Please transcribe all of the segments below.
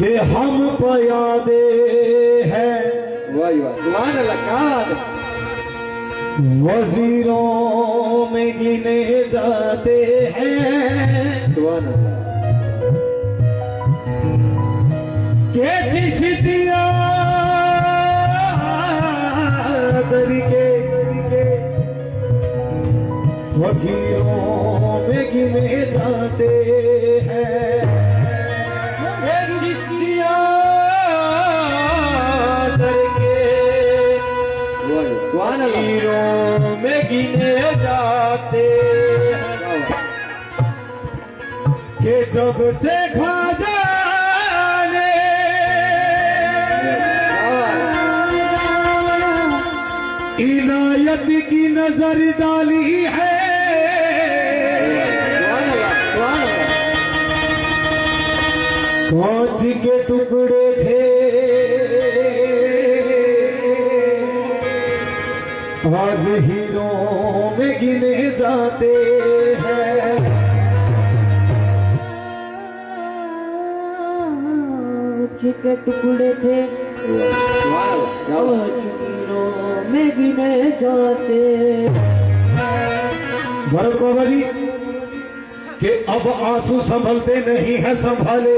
कि हम पयादे हैं वाह वाह सुभान अल्लाह। वजीरों में गिने जाते हैं सुभान अल्लाह। के चिश्तिया तरीके फकीरों में गिने जाते हैं। फकीरों में गिने जाते हैं कि जब से ख्वाजा ने इनायत की नजर डाली है कांच के टुकड़े थे आज हीरों में गिने जाते हैं। के टुकड़े थे हीरों में गिने जाते। भरत बाबा जी कि अब आंसू संभलते नहीं है संभाले,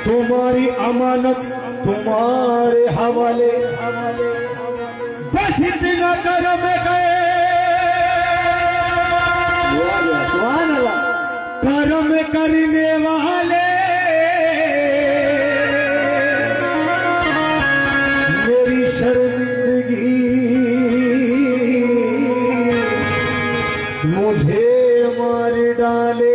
तुम्हारी अमानत तुम्हारे हवाले। बस इतना कर्म गए कर्म करने वाले मेरी शर्मिंदगी मुझे मार डाले।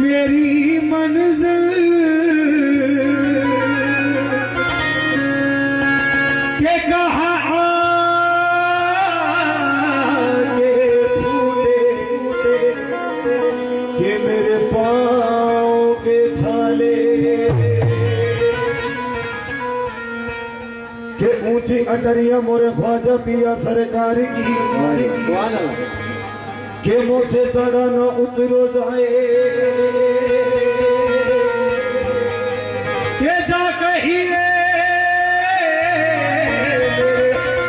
मेरी मंजिल के कहा आके फूटे कि मेरे पाँव के छाले के ऊंची अटरिया मोरे ख्वाजा पिया सरकार की के मुझसे चढ़ा न उतरो जाए के जा कहिए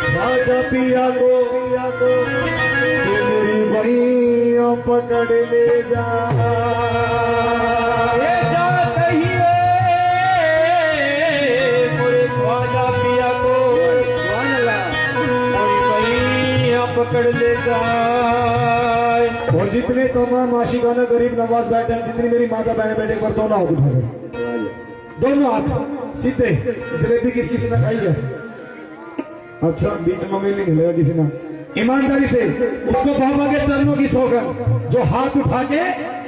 ख्वाजा पिया को कि मेरी भैया पकड़ ले जा। जा कहिए मेरे ख्वाजा पिया को पकड़ ले जाए। और जितने तमाम आशिकाना गरीब नवाज बैठे हैं, जितनी मेरी माता बहन बैठे, पर दोनों हाथ उठाकर दोनों हाथ सीधे। जलेबी किस किसी ने खाई है? अच्छा बीच में नहीं मिलेगा किसी ने। ईमानदारी से उसको बाबा के चरणों की सौगंध, जो हाथ उठा के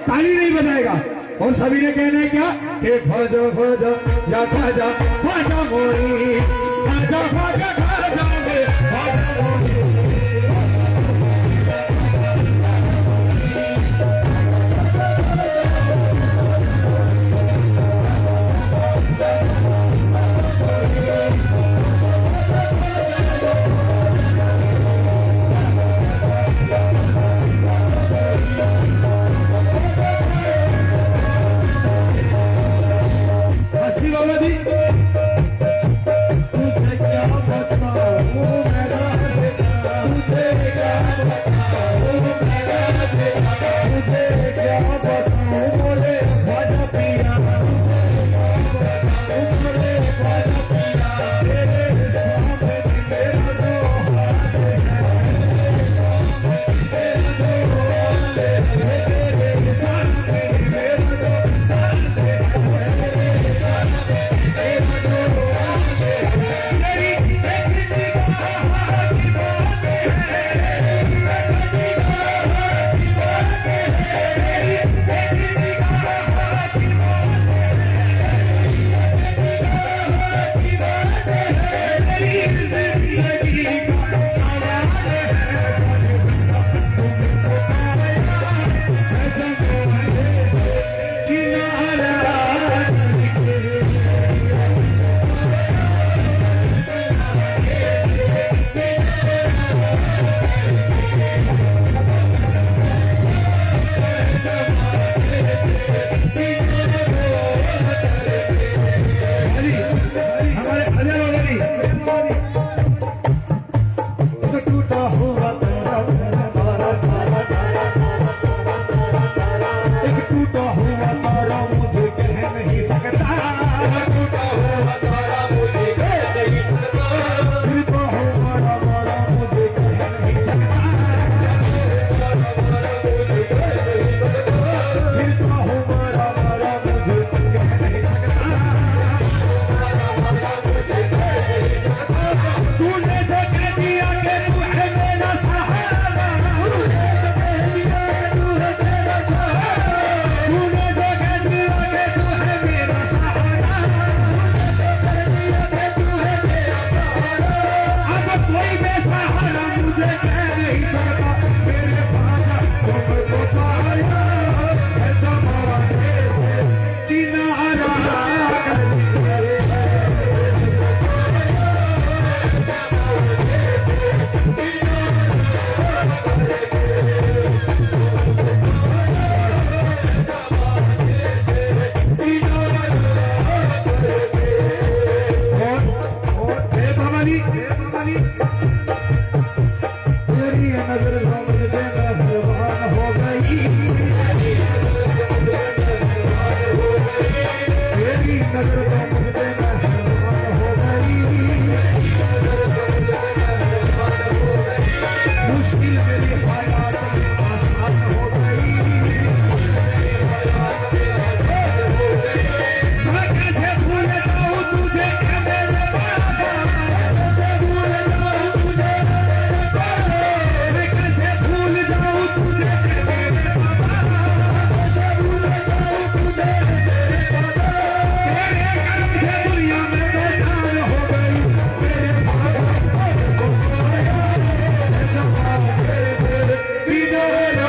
ताली नहीं बजाएगा। और सभी ने कहना है क्या कि ख्वाजा ख्वाजा जा ख्वाजा ख्वाजा मोरी ख्वाजा ख्वाजा ख्वाजा मोरी ख्वाजा मोरी। क्या मामाली तेरी नजर मुझे मेहरबान हो गई, तेरी नजर मुझे मेहरबान हो गई, मुश्किल मेरी हयात आसान हो गई। मैं कैसे भूल जाऊं तुझे कि मेरे बाबा, कैसे भूल जाऊं तुझे, मैं कैसे भूल जाऊं तुझे कि मेरे बाबा, कैसे भूल जाऊं तुझे मेरे बाबा, तेरे कर्म से दुनिया में बेकार हो गई, मेरे बाबा हो गया जवान तेरे बिना ना।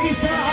Isa